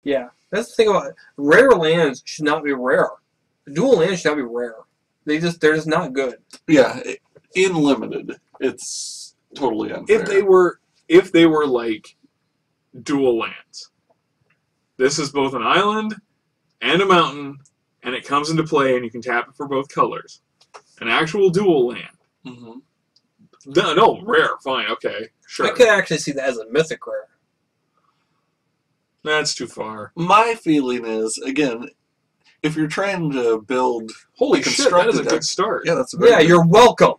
Yeah, that's the thing about it. Rare lands should not be rare. Dual lands should not be rare. They're just not good. Yeah, in limited, it's totally unfair. If they were like dual lands, this is both an island and a mountain, and it comes into play, and you can tap it for both colors. An actual dual land. Mm-hmm. No, rare. Fine, okay, sure. I could actually see that as a mythic rare. That's too far. My feeling is, again, if you're trying to build... Holy shit, that is a good start. Yeah, that's a very good. You're welcome.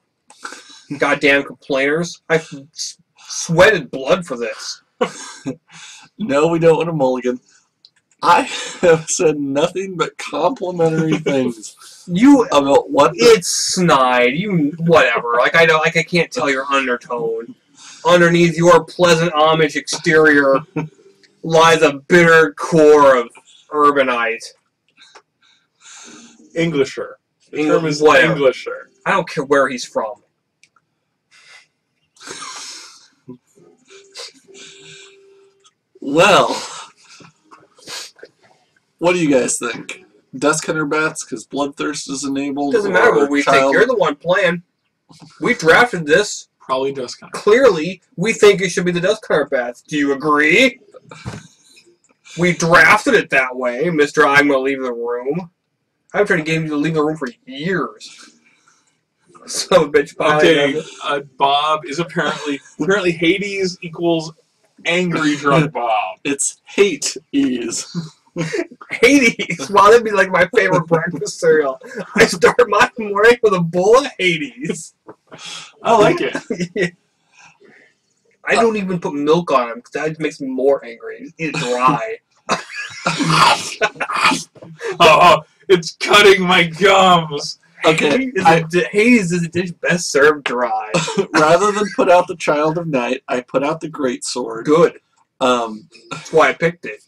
Goddamn complainers. I sweated blood for this. No, we don't want a mulligan. I have said nothing but complimentary things about what it's snide. Whatever. Like I can't tell your undertone. Underneath your pleasant Amish exterior lies a bitter core of urbanite. Englisher. The term is Englisher. I don't care where he's from. Well, what do you guys think? Dusk Hunter Bats because Bloodthirst is enabled? Doesn't matter what we think. You're the one playing. We drafted this. Probably Dusk Hunter. Clearly, we think it should be the Dusk Hunter Bats. Do you agree? We drafted it that way, Mr. I'm going to leave the room. I've tried to get him to leave the room for years. So, bitch. Okay, Bob is apparently Hades equals angry drunk Bob. It's Hate-Ease. Hades. Wow, that'd be like my favorite breakfast cereal. I start my morning with a bowl of Hades. I like it. Yeah. I don't even put milk on them because that makes me more angry. Just eat it dry. Oh, it's cutting my gums. Okay, Hades is a dish best served dry. Rather than put out the Child of Night, I put out the Greatsword. Good. That's why I picked it.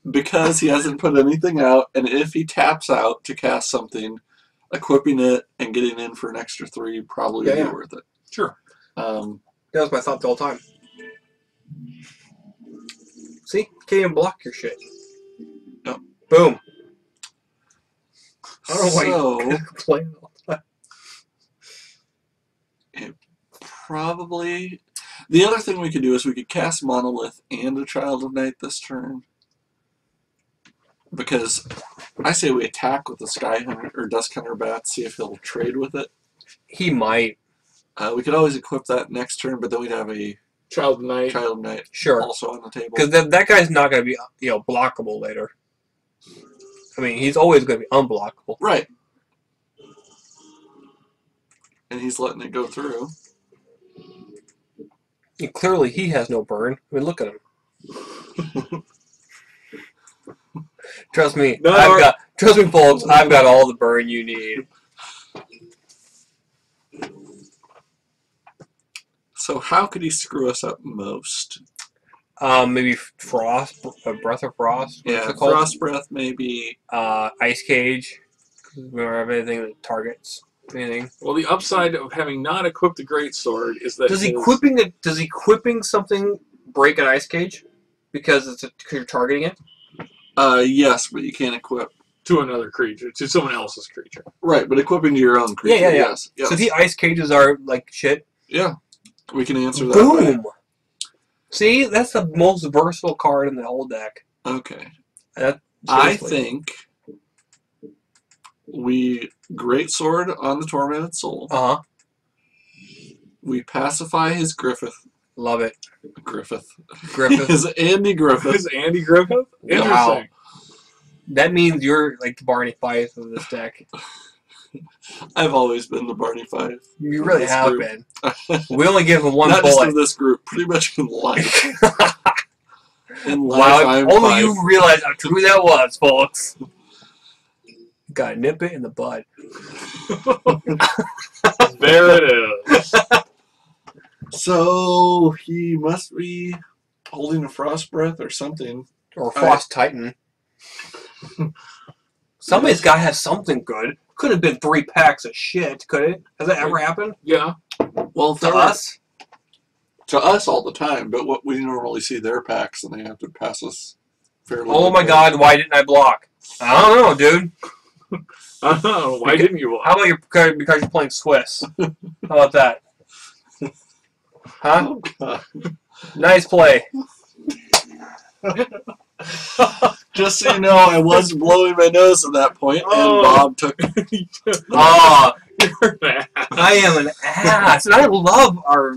Because he hasn't put anything out, and if he taps out to cast something, equipping it and getting in for an extra 3 probably would be worth it. Sure. That was my thought the whole time. See? Can't even block your shit. No. Boom. I don't know why you complain all the time. It probably... The other thing we could do is we could cast Monolith and a Child of Night this turn. Because I say we attack with the Sky Hunter or Dusk Hunter Bat, see if he'll trade with it. He might. We could always equip that next turn, but then we'd have a Child of Night. Sure. Also on the table. Because that guy's not going to be blockable later. I mean, he's always going to be unblockable. Right. And he's letting it go through. And clearly, he has no burn. I mean, look at him. Trust me, trust me, folks. I've got all the burn you need. So how could he screw us up most? Maybe Frost, Breath of Frost. Yeah, Frost Breath, maybe. Ice Cage. We don't have anything that targets anything. Well, the upside of having not equipped the Greatsword is that does equipping something break an Ice Cage because you're targeting it? Yes, but you can't equip to another creature, to someone else's creature. Right, but equipping to your own creature. Yeah. Yes. So the Ice Cages are like shit. Yeah, we can answer that. Boom. See, that's the most versatile card in the whole deck. Okay. I think we Greatsword on the Tormented Soul. Uh-huh. We pacify his Griffith. Love it. Griffith. His Andy Griffith. His Andy Griffith? Interesting. Wow. That means you're like the Barney Fife of this deck. I've always been the Barney Fife. You really have been. We only give him one Not bullet. Not just in this group, pretty much in life. Wow, only you realize how true that was, folks. Gotta nip it in the bud. There it is. So, he must be holding a Frost Breath or something. Or Frost Titan. Somebody's got to have something good. Could have been 3 packs of shit, could it? Has that ever happened? Yeah. Well, to us? To us all the time, but what we normally see their packs and they have to pass us fairly. Oh my God! Why didn't I block? I don't know, dude. I don't know. Why didn't you block? How about because you're playing Swiss? How about that? Huh? Oh, God. Nice play. Just so you know, I was blowing my nose at that point, and Oh. Bob took. Oh, You're an ass. I am an ass, and I love our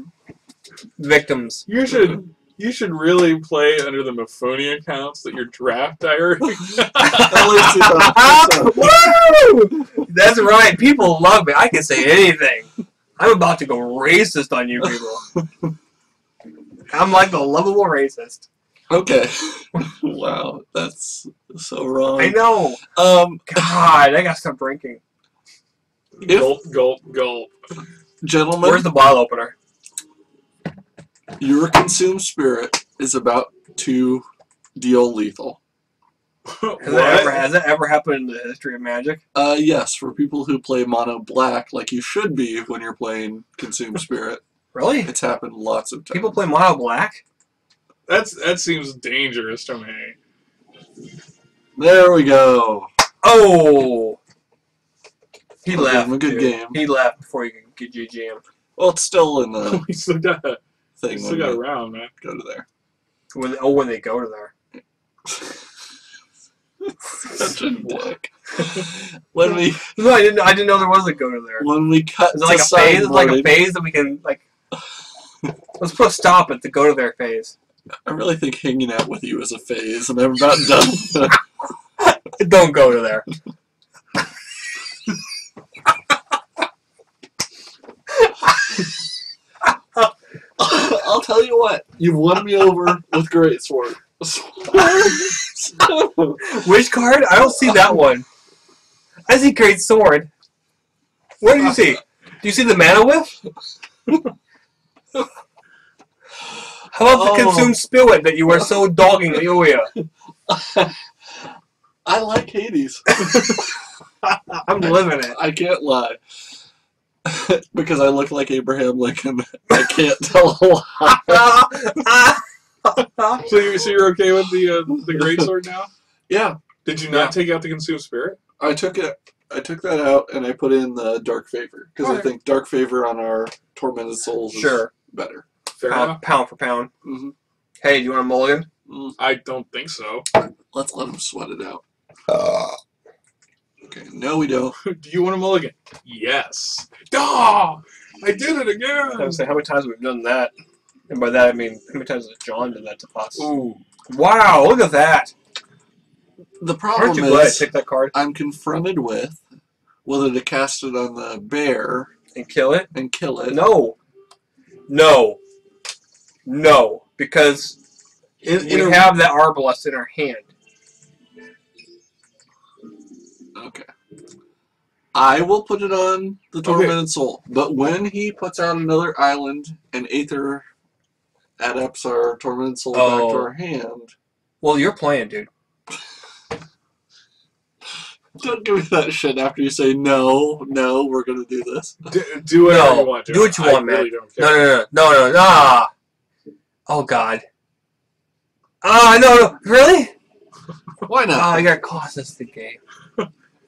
victims. You should really play under the Mafoni accounts that your draft diary. Woo! That's right. People love me. I can say anything. I'm about to go racist on you people. I'm like the lovable racist. Okay. Wow, that's so wrong. I know. God, I gotta stop drinking. Gulp, gulp, gulp. Gentlemen, Where's the bottle opener? your consumed spirit is about to deal lethal. Has that ever happened in the history of Magic? Yes, for people who play mono black, like you should be when you're playing consumed spirit. Really? It's happened lots of times. People play mono black? That seems dangerous to me. There we go. Oh! He I'll left. give him a good dude. game. He left before you could get GGM. Well, it's still in the We still got thing when a you round, man. go to there. When they go to there. Such a dick. When we No, I didn't know there was a go to there. when we cut Is it like to a phase? It's like a sideboarding, phase that we can like. Let's put a stop at the go to there phase. I really think hanging out with you is a phase, and I'm about done. Don't go to there. I'll tell you what, you've won me over with Greatsword. Which card? I don't see that one. I see Great Sword. What do you see? Do you see the mana whiff? How about the consumed spirit that you were so dogging Ilya? I like Hades. I'm living it. I can't lie. Because I look like Abraham Lincoln. I can't tell a lie. So you're okay with the greatsword now? Yeah. Did you not take out the consumed spirit? I took that out and I put in the Dark Favor. Because I think Dark Favor on our Tormented Souls is better. Fair enough. Pound for pound. Mm-hmm. Hey, do you want a mulligan? I don't think so. Let's let him sweat it out. Okay, no we don't. Do you want a mulligan? Yes. Oh, I did it again. I was saying, how many times have we done that? And by that I mean, how many times has John done that to us? Ooh. Wow, look at that. The problem Aren't you glad I is took that card? I'm confronted with whether to cast it on the bear And kill it? and kill it. No. No. No. Because we have that Arbalest in our hand. Okay. I will put it on the Tormented Soul, but when he puts out another island and Aether adapts our Tormented Soul back to our hand... Well, you're playing, dude. Don't give me that shit after you say, no, we're going to do this. Do whatever you want to. Do what you want, man. Really don't care. No. Ah. Oh, God. Ah, no. Really? Why not? Ah, you gotta cost us the game.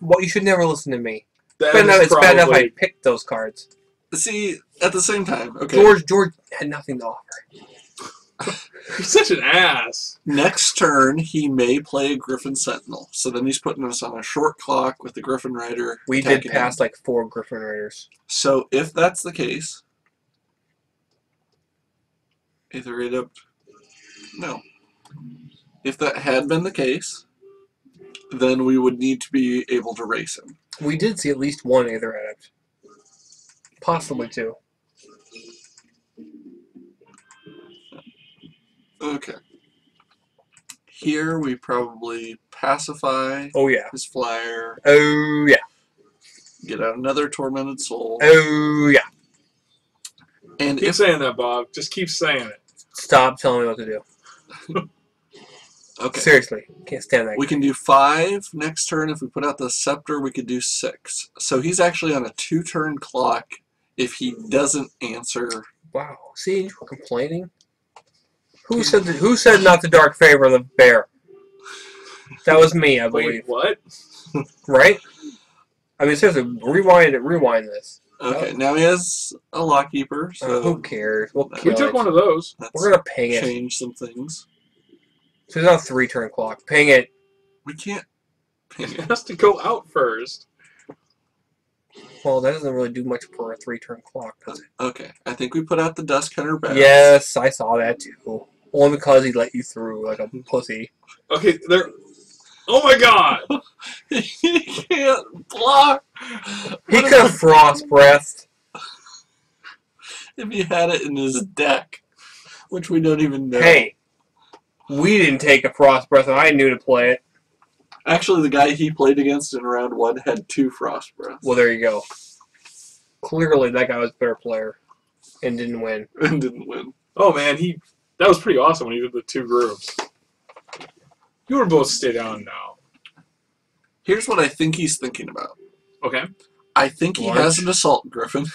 Well, you should never listen to me. That It's is bad enough probably- I picked those cards. See, at the same time, okay. George had nothing to offer. He's such an ass. Next turn, he may play a Griffin Sentinel. So then he's putting us on a short clock with the Griffin Rider. We did attacking pass him. like 4 Griffin Raiders. So if that's the case, Aether Adept, no. If that had been the case, then we would need to be able to race him. We did see at least 1 Aether Adept. Possibly 2. Okay. Here we probably pacify Oh, yeah. his flyer, Oh, yeah. get out another Tormented Soul, Oh, yeah. and Keep if saying that, Bob. Just keep saying it. Stop telling me what to do. okay, Seriously. Can't stand that. we can do 5 next turn. If we put out the Scepter, we could do 6. So he's actually on a 2-turn clock if he doesn't answer. Wow. See, you were complaining? Who said not to Dark Favor the bear? That was me, I Wait, believe. what? Right? I mean, seriously, rewind this. Okay, now he has a lockkeeper, so Who cares? We'll We kill took it. one of those. let's We're gonna ping it. change some things. So it's on a 3-turn clock. Ping it. We can't ping It it. has to go out first. Well, that doesn't really do much for a 3-turn clock, does it? Okay, I think we put out the Dust Cutter bats. Yes, I saw that too. Only because he let you through like a pussy. Okay, there. Oh my god! He can't block. He What could have frost breathed. if he had it in his deck, which we don't even know. Hey, we didn't take a frost breath, and I knew to play it. Actually, the guy he played against in round 1 had 2 Frost Breaths. Well, there you go. Clearly, that guy was a better player and didn't win. And didn't win. Oh man, that was pretty awesome when he did the 2 groups. You were both stay down now. Here's what I think he's thinking about. Okay. I think he Large. has an Assault Griffin,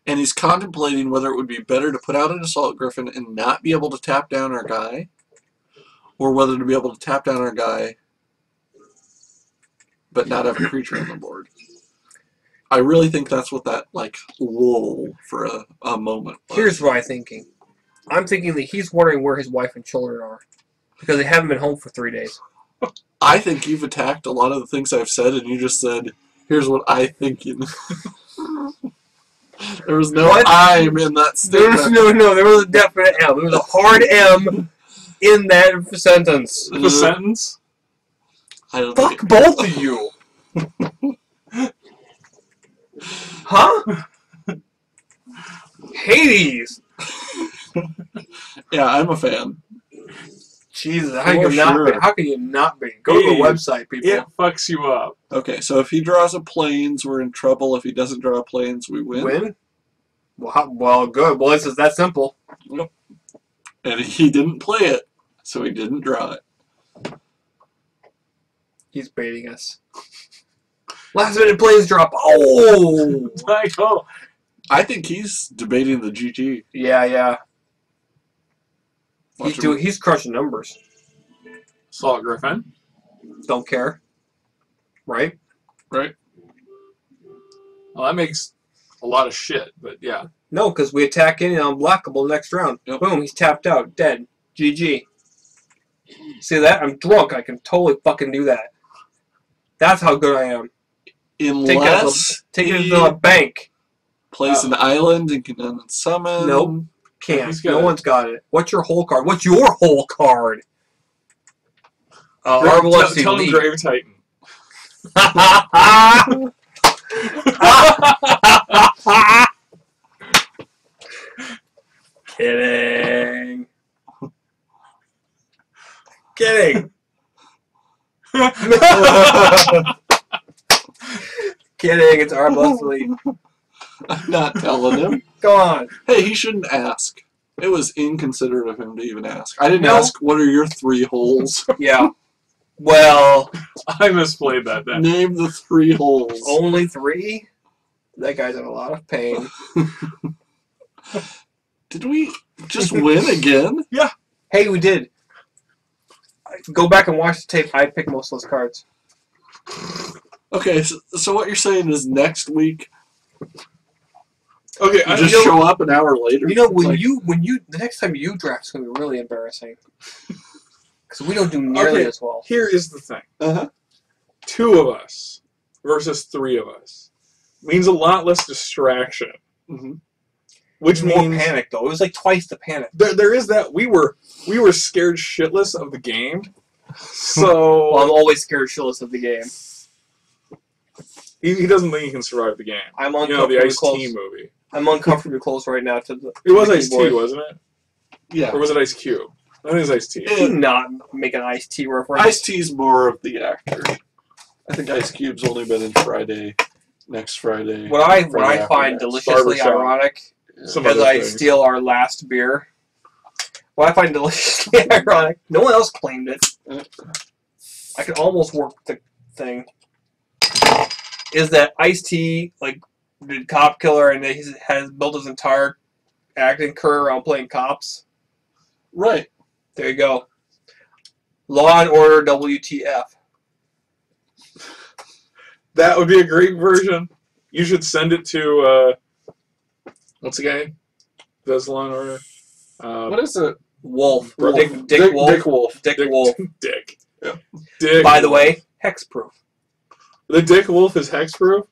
and he's contemplating whether it would be better to put out an Assault Griffin and not be able to tap down our guy, or whether to be able to tap down our guy but not have a creature on the board. I really think that's what that, like, lull for a moment was. Here's what I'm thinking. I'm thinking that he's wondering where his wife and children are because they haven't been home for 3 days. I think you've attacked a lot of the things I've said, and you just said, here's what I think. There was no What? I'm in that statement. No. There was a definite M. There was a hard M in that sentence. The sentence? I don't Fuck think both of you. Huh? Hades. Yeah, I'm a fan. Jesus, For how can you not sure. be? How can you not be? Go to the Hey, website, people. It fucks you up. Okay, so if he draws a planes, we're in trouble. If he doesn't draw a planes, we win. Win? Well, good. Well, it's just that simple. And he didn't play it, so he didn't draw it. He's baiting us. Last minute plays drop. Oh! Michael. I think he's debating the GG. Yeah. Watch him. He's crushing numbers. Salt Griffin. Don't care. Right? Right? Well, that makes a lot of shit, but yeah. No, because we attack in and unblockable next round. Yep. Boom, he's tapped out. Dead. GG. See that? I'm drunk. I can totally fucking do that. That's how good I am. Unless Take it he to the bank. plays an island and can unsummon. Nope. Can't. He's got No it. one's got it. What's your whole card? What's your whole card? Tell Arbalest him Elite. Grave Titan. Kidding. Kidding. Kidding. It's Arbalest Elite. I'm not telling him. Go on. Hey, he shouldn't ask. It was inconsiderate of him to even ask. I didn't No. ask, what are your 3 holes? Yeah. Well, I misplayed that then. Name the 3 holes. only 3? That guy's in a lot of pain. Did we just win again? Hey, we did. Go back and watch the tape. I picked most of those cards. Okay, so what you're saying is next week, Okay, you just show up an hour later? You know, when Like, you the next time you draft is gonna be really embarrassing because we don't do nearly Okay. as well. here is the thing. Uh-huh. 2 of us versus 3 of us means a lot less distraction. Mhm. Which More means panic though. It was like twice the panic. there is that we were scared shitless of the game. So Well, I'm always scared shitless of the game. he doesn't think he can survive the game. I'm You know, the uncomfortably Ice-T close. movie. I'm uncomfortably close right now to the. It was to the Ice-T, keyboard. wasn't it? Yeah. Or was it Ice Cube? I think it was Ice-T. Do not make an iced tea reference. Ice-T's more of the actor. I think Ice Cube's only been in next Friday. What I Friday after find that. deliciously Barbershop. ironic Some as other I things. steal our last beer. What I find deliciously ironic. No one else claimed it. I could almost work the thing. Is that Ice-T like did Cop Killer and he has built his entire acting career around playing cops? Right. There you go. Law and Order WTF. That would be a great version. You should send it to what's the guy? Does Law and Order? What is it? Wolf. Wolf. Dick Wolf. Dick Wolf. Dick Wolf. Dick. Yeah. Dick. By the way, hexproof. The Dick Wolf is hexproof.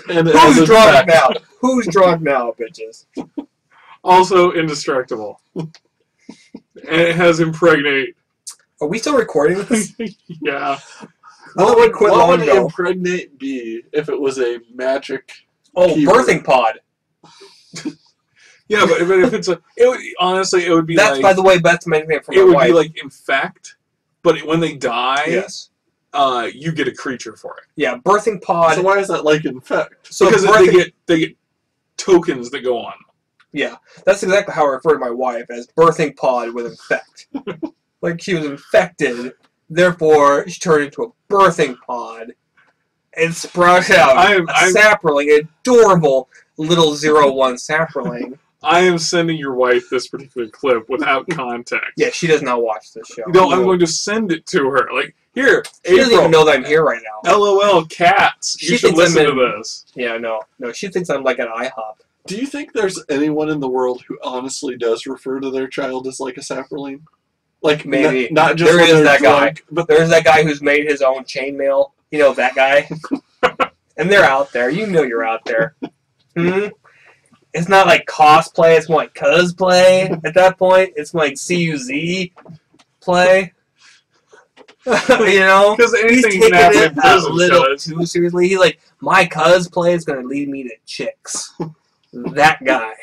And Who's drunk now? Who's drunk now, bitches? Also indestructible. And it has impregnate. Are we still recording this? Yeah. What would quit what long would ago? impregnate be if it was a magic? Oh, keyword? birthing pod. Yeah, but if it's a, it would honestly it would be That's like, by the way, that's my name for it my would wife. be like infect, but when they die, Yes. You get a creature for it. Yeah, birthing pod. So why is that like infect? So Because birthing, they get tokens that go on. yeah, that's exactly how I refer to my wife, as birthing pod with infect. Like she was infected, therefore she turned into a birthing pod and sprouted out I'm- a sapperling, adorable little 01 sapperling. I am sending your wife this particular clip without context. Yeah, she does not watch this show. No, I'm going to send it to her. Like, here, She doesn't April, even know that I'm here right now. LOL, cats. She You should thinks I'm listen to in- this. Yeah, no, she thinks I'm like an IHOP. Do you think there's anyone in the world who honestly does refer to their child as like a sapperling? Like Maybe. not just There when is they're that guy. drunk, but There's that guy who's made his own chainmail. You know that guy? And they're out there. You know you're out there. Hmm? It's not like cosplay. It's more like cosplay at that point. It's more like CUZ play. You know? Because He's anything taking can happen in it a prison, little Judge. too seriously. He's like, my cosplay is going to lead me to chicks. That guy.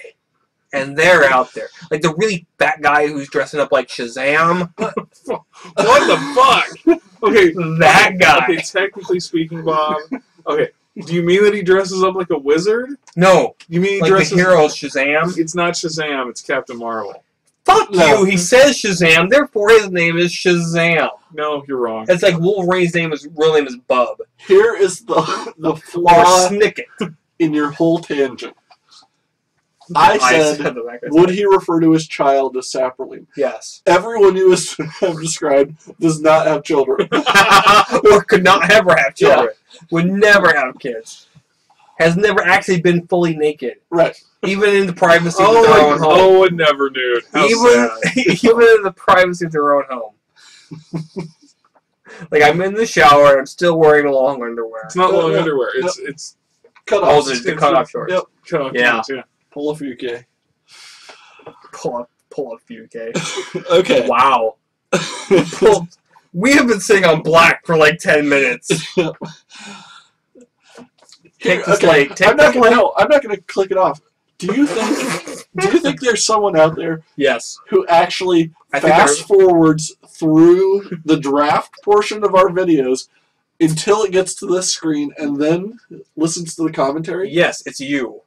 And they're out there. Like the really fat guy who's dressing up like Shazam. What the fuck? Okay, That guy. Okay, technically speaking, Bob. Okay, do you mean that he dresses up like a wizard? No. You mean he Like dresses? the hero Shazam. It's not Shazam. It's Captain Marvel. Fuck No. you. He says Shazam, therefore his name is Shazam. No, you're wrong. It's like Wolverine's real name is Bub. here is the Or flaw Snicket. in your whole tangent. I said, that back. would he refer to his child as sapperling? Yes. Everyone you have described does not have children. Or could not ever have children. Would never have kids. Has never actually been fully naked. Right. Even in the privacy of their own home. Oh, would never, dude. How Even, sad. even in the privacy of their own home. Like, I'm in the shower and I'm still wearing long underwear. It's not long No, underwear. no. It's Cut Oh, off. the cutoff shorts. Yep. cut off. Yeah. pants, yeah. Pull a few K. Pull up, okay? Okay. Wow. We have been sitting on black for like 10 minutes. Take the slate. Take I'm not the gonna. slate. No, I'm not gonna click it off. Do you think there's someone out there Yes. who actually I think fast forwards through the draft portion of our videos until it gets to this screen and then listens to the commentary? Yes, it's you.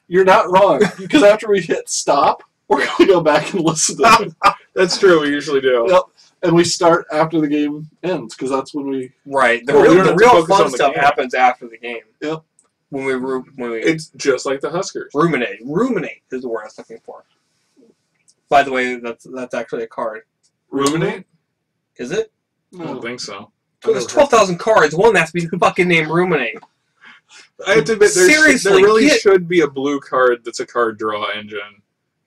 You're not wrong, because after we hit stop, we're going to go back and listen to it. That's true. We usually do. Yep. And we start after the game ends, because that's when we... Right. The Well, we don't real, the have to real focus fun on the stuff game. happens after the game. Yep. When we It's just like the Huskers. ruminate. Ruminate is the word I was looking for. By the way, that's actually a card. Ruminate? Is it? I don't think so. There's 12,000 cards. One has to be fucking named Ruminate. I have to admit, Seriously, there really get- should be a blue card that's a card draw engine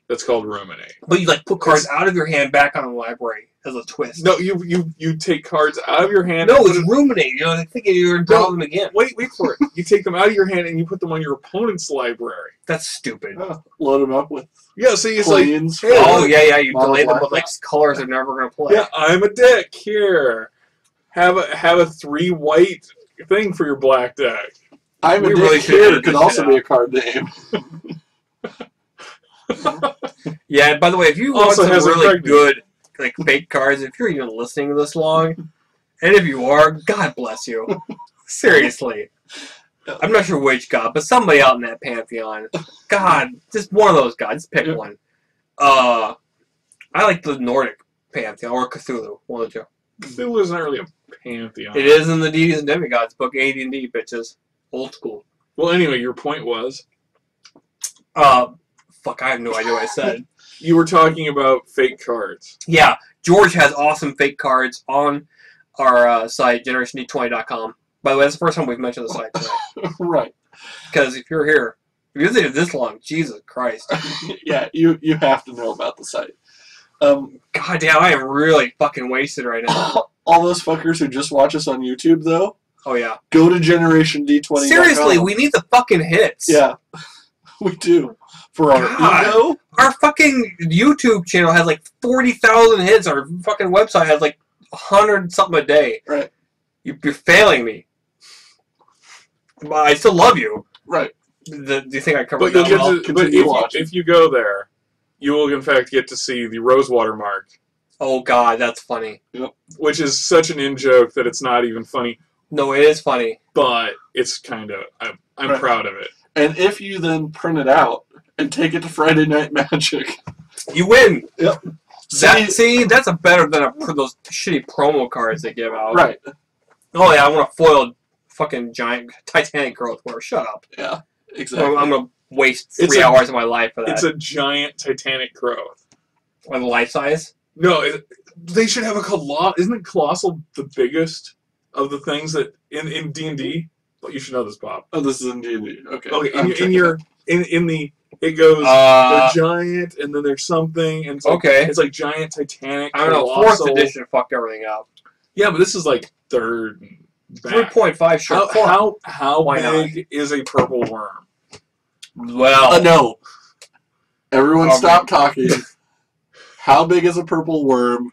that's called Ruminate. But you like put cards out of your hand back on the library as a twist. No, you take cards out of your hand. No, and it's put it- Ruminate. You know, I think you're draw them again. Wait for it. You take them out of your hand and you put them on your opponent's library. That's stupid. load them up with Yeah, see, it's like, planes. hey, Oh yeah, you Model delay them black. with like colors they're never gonna play. yeah, I'm a dick. Here, have a 3 white thing for your black deck. I'm a We dick really should here edit could this also shit be out. a card name. Yeah, and by the way, if you Also want has some a really pregnant. good like fake cards, if you're even listening this long, and if you are, God bless you. Seriously. I'm not sure which god, but somebody out in that pantheon. God, just one of those gods. Just pick Yeah. one. I like the Nordic pantheon or Cthulhu. One of the two. Cthulhu isn't really a pantheon. It is in the Deities and Demigods book, AD&D bitches, old school. Well, anyway, your point was. fuck, I have no idea what I said. You were talking about fake cards. Yeah, George has awesome fake cards on our site, GenerationD20.com. By the way, that's the first time we've mentioned the site today. Right. Because if you're here, if you've visited this long, Jesus Christ. Yeah, you have to know about the site. God damn, I am really fucking wasted right now. All those fuckers who just watch us on YouTube, though, Oh, yeah. go to GenerationD20.com. Seriously, we need the fucking hits. Yeah, we do. For our God. ego. Our fucking YouTube channel has like 40,000 hits. Our fucking website has like 100-something a day. Right. You're failing me. But I still love you. Right. Do you think I covered But, that well? if you go there, you will in fact get to see the Rosewater mark. Oh, God, that's funny. Which is such an in-joke that it's not even funny. No, it is funny. But it's kind of... I'm Right. proud of it. And if you then print it out and take it to Friday Night Magic... You win! Yep. See, that's better than those shitty promo cards they give out. Right. Oh, yeah, I want a foiled fucking giant Titanic growth where shut up. Yeah, exactly. I'm going to waste 3 hours of my life for that. It's a giant Titanic growth. Or the life size? No, they should have a colossal... Isn't it Colossal the biggest of the things that... In D&D? But you should know this, Bob. Oh, this is in D&D. Okay. Okay, in the... It goes, they're giant, and then there's something, and it's like, okay. It's like giant Titanic. I don't know, colossal. 4th edition fucked everything up. Yeah, but this is like 3rd. Back. 3.5, sure. How Why big is a purple worm? Well, no. Everyone stop talking. How big is a purple worm?